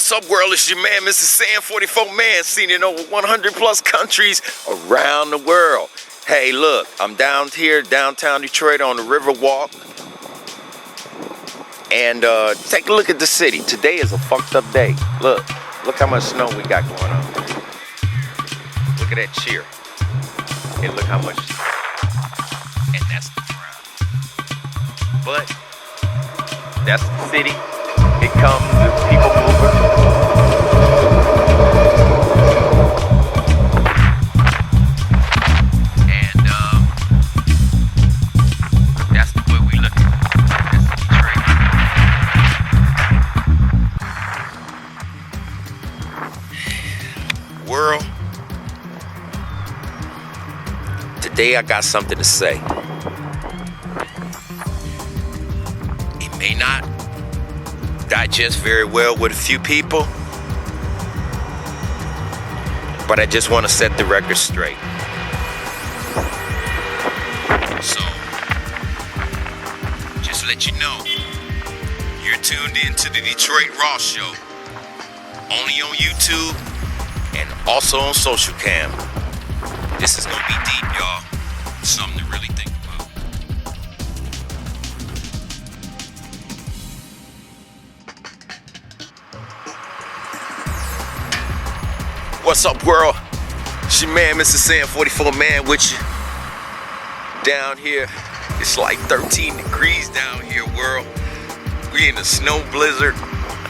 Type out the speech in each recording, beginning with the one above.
What's up, world? It's your man, MrSan44Man, seen in over 100 plus countries around the world. Hey, look, I'm down here, downtown Detroit on the River Walk. And take a look at the city. Today is a fucked up day. Look how much snow we got going on. Look at that cheer. And look how much. And that's the ground. But that's the city. It comes with people moving. And that's the way we look at it. That's Detroit. World, today I got something to say. It may not digest very well with a few people, but I just want to set the record straight. So, just to let you know, you're tuned into the Detroit Raw Show, only on YouTube and also on Social Cam. This is gonna be deep, y'all. Something to really think about. What's up, world? It's your man, MrSan44Man, with you. Down here, it's like 13 degrees down here, world. We in a snow blizzard.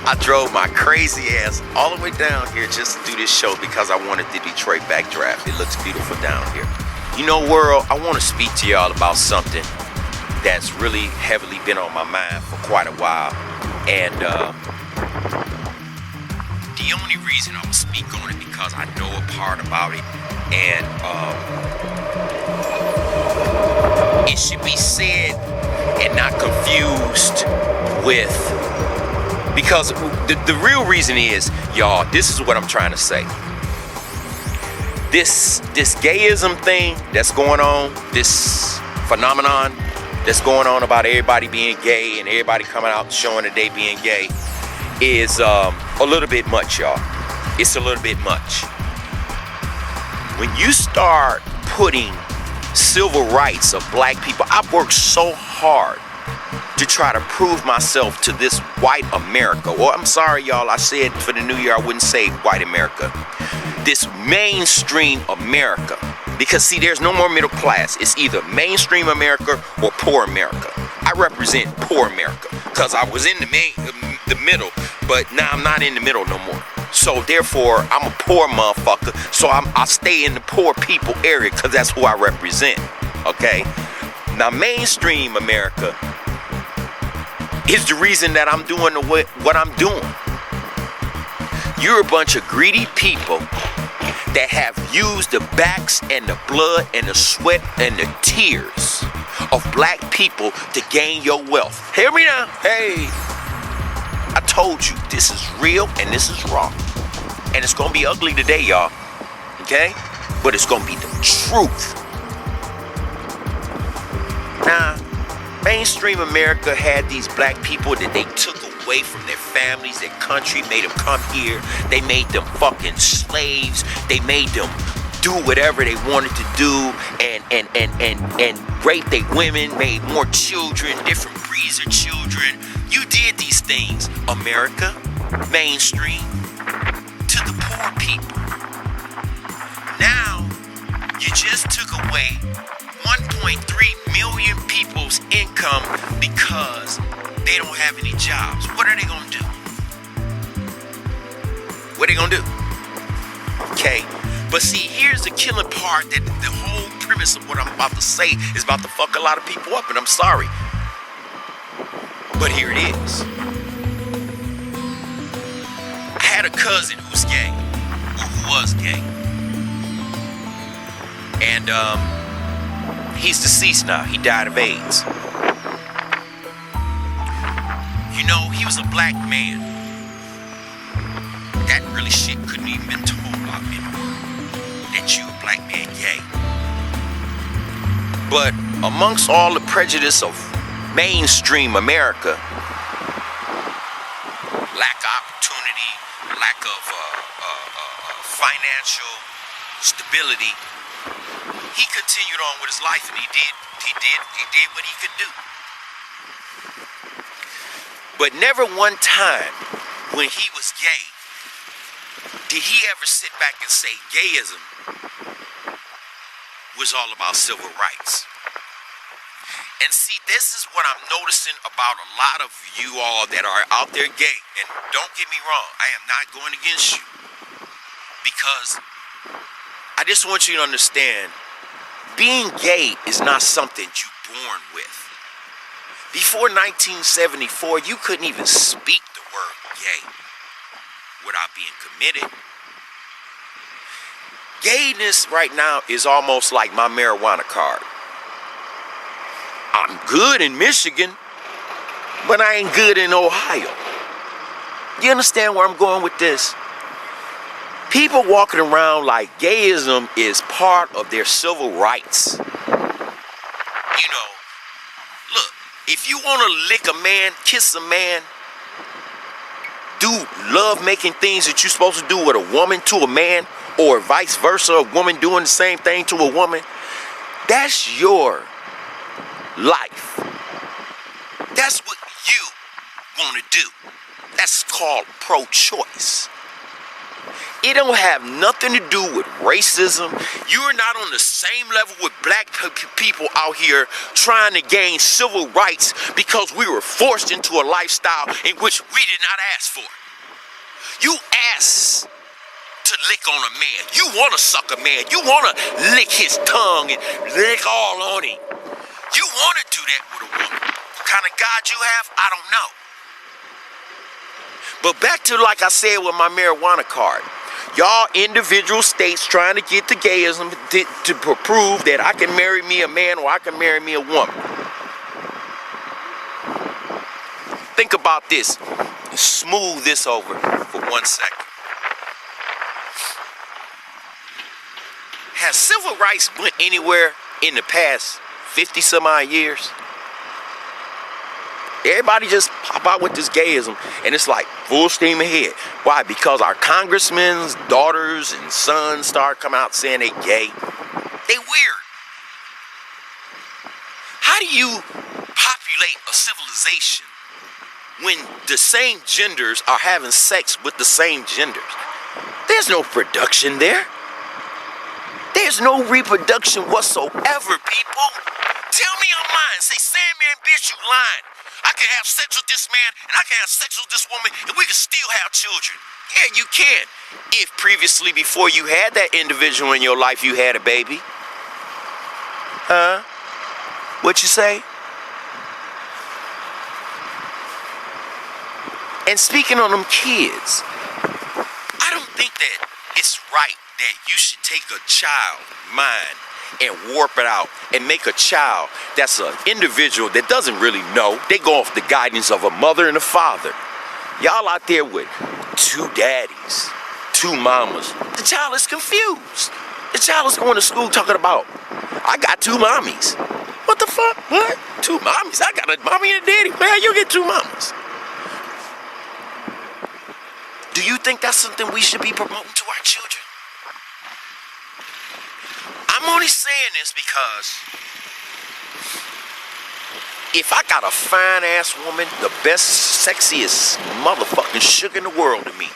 I drove my crazy ass all the way down here just to do this show because I wanted the Detroit backdraft. It looks beautiful down here. You know, world, I want to speak to y'all about something that's really heavily been on my mind for quite a while. And the only reason I'm gonna speak on it because I know a part about it, and it should be said and not confused with, because the real reason is, y'all, this is what I'm trying to say. This gayism thing that's going on, this phenomenon that's going on about everybody being gay and everybody coming out showing that they being gay is a little bit much, y'all. It's a little bit much. When you start putting civil rights of black people, I've worked so hard to try to prove myself to this white America. Well, I'm sorry, y'all, I said for the new year I wouldn't say white America. This mainstream America. Because see, there's no more middle class. It's either mainstream America or poor America. I represent poor America because I was in the middle, but now I'm not in the middle no more. So therefore, I'm a poor motherfucker. So I stay in the poor people area because that's who I represent. Okay? Now, mainstream America is the reason that I'm doing what I'm doing. You're a bunch of greedy people that have used the backs and the blood and the sweat and the tears of black people to gain your wealth. Hear me now? Hey, I told you this is real and this is raw. And it's gonna be ugly today, y'all. Okay? But it's gonna be the truth. Now, mainstream America had these black people that they took away from their families, their country, made them come here. They made them fucking slaves. They made them do whatever they wanted to do and rape their women, made more children, different breeds of children. You did these things, America, mainstream, to the poor people. Now, you just took away 1.3 million people's income because they don't have any jobs. What are they gonna do? What are they gonna do? Okay, but see, here's the killing part, that the whole premise of what I'm about to say is about to fuck a lot of people up, and I'm sorry. But here it is. I had a cousin who's gay, who was gay. And he's deceased now. He died of AIDS. You know, he was a black man. That really shit couldn't even been told about in the world. That you, a black man, gay. But amongst all the prejudice of mainstream America, lack of opportunity, lack of financial stability, he continued on with his life, and he did what he could do. But never one time when he was gay did he ever sit back and say gayism was all about civil rights. And see, this is what I'm noticing about a lot of you all that are out there gay. And don't get me wrong, I am not going against you. Because I just want you to understand, being gay is not something you're born with. Before 1974, you couldn't even speak the word gay without being committed. Gayness right now is almost like my marijuana card. I'm good in Michigan, but I ain't good in Ohio. You understand where I'm going with this? People walking around like gayism is part of their civil rights. You know, look, if you want to lick a man, kiss a man, do love making things that you're supposed to do with a woman to a man, or vice versa, a woman doing the same thing to a woman, that's your life. That's what you want to do. That's called pro-choice. It don't have nothing to do with racism. You're not on the same level with black people out here trying to gain civil rights because we were forced into a lifestyle in which we did not ask for. You asked to lick on a man. You want to suck a man. You want to lick his tongue and lick all on him. You want to do that with a woman. What kind of God you have, I don't know. But back to, like I said, with my marijuana card. Y'all individual states trying to get the gayism to prove that I can marry me a man or I can marry me a woman. Think about this. Smooth this over for 1 second. Has civil rights went anywhere in the past 50 some odd years? Everybody just pop out with this gayism, and it's like full steam ahead. Why? Because our congressmen's daughters and sons start coming out saying they gay. They weird. How do you populate a civilization when the same genders are having sex with the same genders? There's no production there. There's no reproduction whatsoever, people. Tell me I'm lying. Say, Sandman, bitch, you lying. I can have sex with this man, and I can have sex with this woman, and we can still have children. Yeah, you can. If previously, before you had that individual in your life, you had a baby. Huh? What you say? And speaking on them kids, I don't think that it's right that you should take a child mind and warp it out and make a child that's an individual that doesn't really know. They go off the guidance of a mother and a father. Y'all out there with two daddies, two mamas. The child is confused. The child is going to school talking about, I got two mommies. What the fuck? What? Two mommies? I got a mommy and a daddy. Man, you get two mamas. Do you think that's something we should be promoting to our children? I'm only saying this because if I got a fine-ass woman, the best, sexiest motherfucking sugar in the world to me,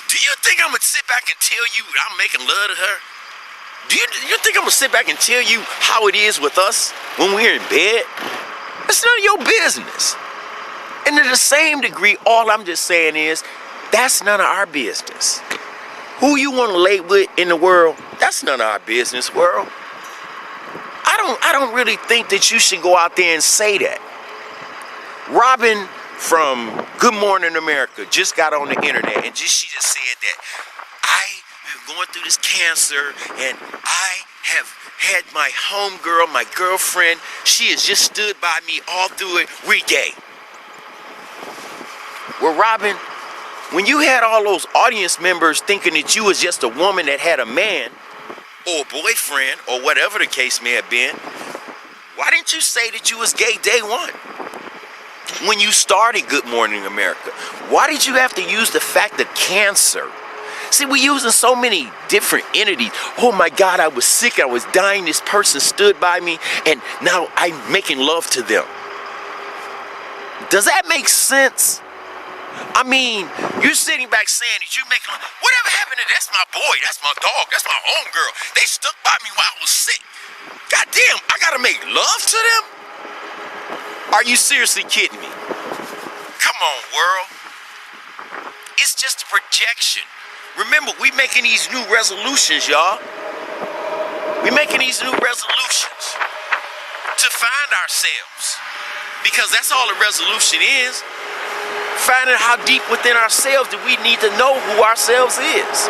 do you think I'm going to sit back and tell you I'm making love to her? Do you think I'm going to sit back and tell you how it is with us when we're in bed? That's none of your business. And to the same degree, all I'm just saying is, that's none of our business. Who you want to lay with in the world, that's none of our business, world. I don't really think that you should go out there and say that. Robin from Good Morning America just got on the internet and she just said that I am going through this cancer and I have had my homegirl, my girlfriend, she has just stood by me all through it. We're gay. Well, Robin, when you had all those audience members thinking that you was just a woman that had a man or a boyfriend or whatever the case may have been, why didn't you say that you was gay day one? when you started Good Morning America? Why did you have to use the fact of cancer? See, we're using so many different entities. Oh my God, I was sick, I was dying, this person stood by me, and now I'm making love to them. Does that make sense? I mean, you're sitting back saying that you making love. Whatever happened to that's my boy, that's my dog, that's my homegirl. They stuck by me while I was sick. God damn, I gotta make love to them? Are you seriously kidding me? Come on, world. It's just a projection. Remember, we making these new resolutions, y'all. We making these new resolutions to find ourselves. Because that's all a resolution is. Finding how deep within ourselves that we need to know who ourselves is.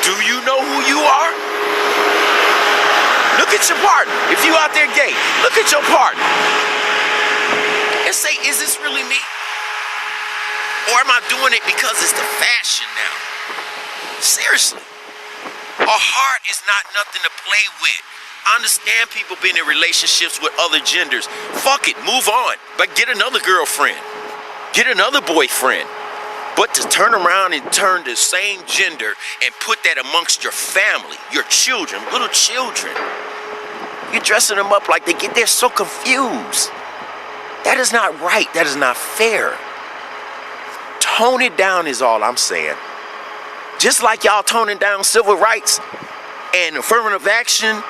Do you know who you are? Look at your partner. If you out there gay, look at your partner. And say, is this really me? Or am I doing it because it's the fashion now? Seriously. A heart is not nothing to play with. I understand people being in relationships with other genders. Fuck it, move on. But get another girlfriend. Get another boyfriend. But to turn around and turn the same gender and put that amongst your family, your children, little children. You're dressing them up like they're so confused. That is not right. That is not fair. Tone it down is all I'm saying. Just like y'all toning down civil rights and affirmative action.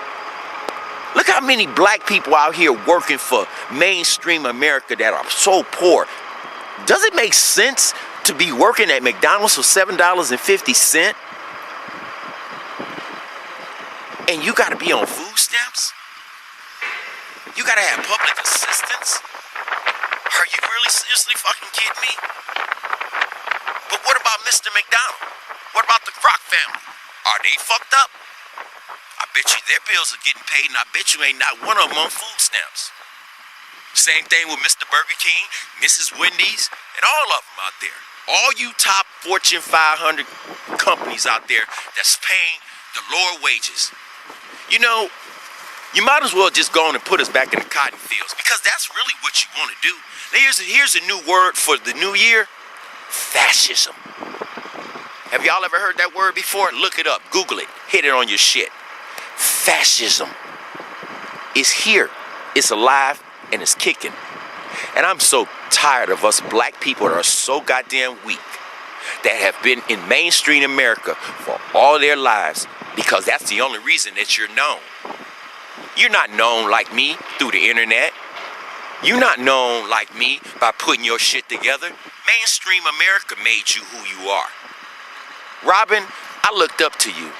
Look how many black people out here working for mainstream America that are so poor. Does it make sense to be working at McDonald's for $7.50? And you gotta be on food stamps? You gotta have public assistance? Are you really seriously fucking kidding me? But what about Mr. McDonald? What about the Kroc family? Are they fucked up? I bet you their bills are getting paid, and I bet you ain't not one of them on food stamps. Same thing with Mr. Burger King, Mrs. Wendy's, and all of them out there. All you top Fortune 500 companies out there that's paying the lower wages. You know, you might as well just go on and put us back in the cotton fields, because that's really what you want to do. Now here's a new word for the new year. Fascism. Have y'all ever heard that word before? Look it up, Google it, hit it on your shit. Fascism is here, it's alive, and it's kicking. And I'm so tired of us black people that are so goddamn weak, that have been in mainstream America for all their lives, because that's the only reason that you're known. You're not known like me through the internet. You're not known like me by putting your shit together. Mainstream America made you who you are. Robin, I looked up to you.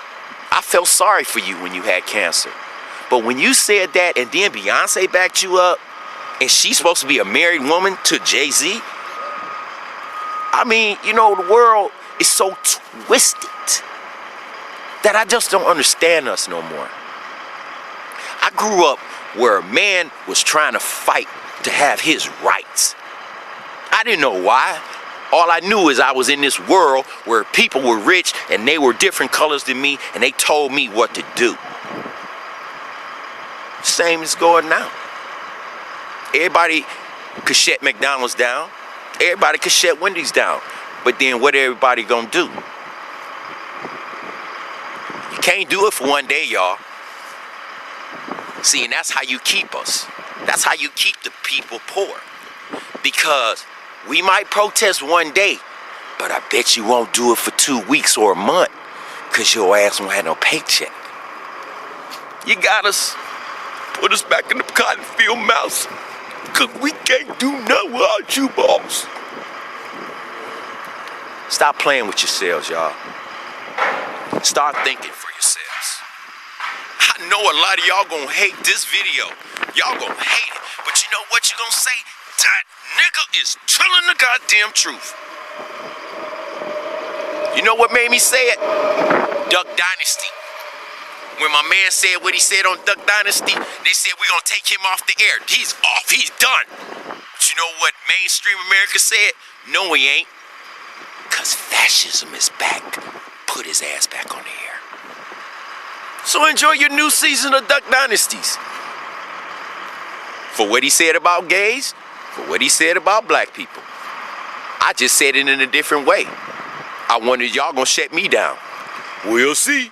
I felt sorry for you when you had cancer. But when you said that and then Beyonce backed you up, and she's supposed to be a married woman to Jay-Z, I mean, you know, the world is so twisted that I just don't understand us no more. I grew up where a man was trying to fight to have his rights. I didn't know why. All I knew is I was in this world where people were rich and they were different colors than me, and they told me what to do. Same is going now. Everybody could shut McDonald's down. Everybody could shut Wendy's down. But then what everybody gonna do? You can't do it for one day, y'all. See, and that's how you keep us. That's how you keep the people poor. Because we might protest one day, but I bet you won't do it for 2 weeks or a month, because your ass won't have no paycheck. You got us. Put us back in the cotton field, mouse, because we can't do nothing without you, boss. Stop playing with yourselves, y'all. Start thinking for yourselves. I know a lot of y'all gonna hate this video. Y'all gonna hate it. But you know what you gonna say? That nigga is telling the goddamn truth. You know what made me say it? Duck Dynasty. When my man said what he said on Duck Dynasty, they said we're gonna take him off the air. He's off, he's done. But you know what mainstream America said? No, he ain't. Because fascism is back. Put his ass back on the air. So enjoy your new season of Duck Dynasties. For what he said about gays, for what he said about black people. I just said it in a different way. I wonder, y'all gonna shut me down? We'll see.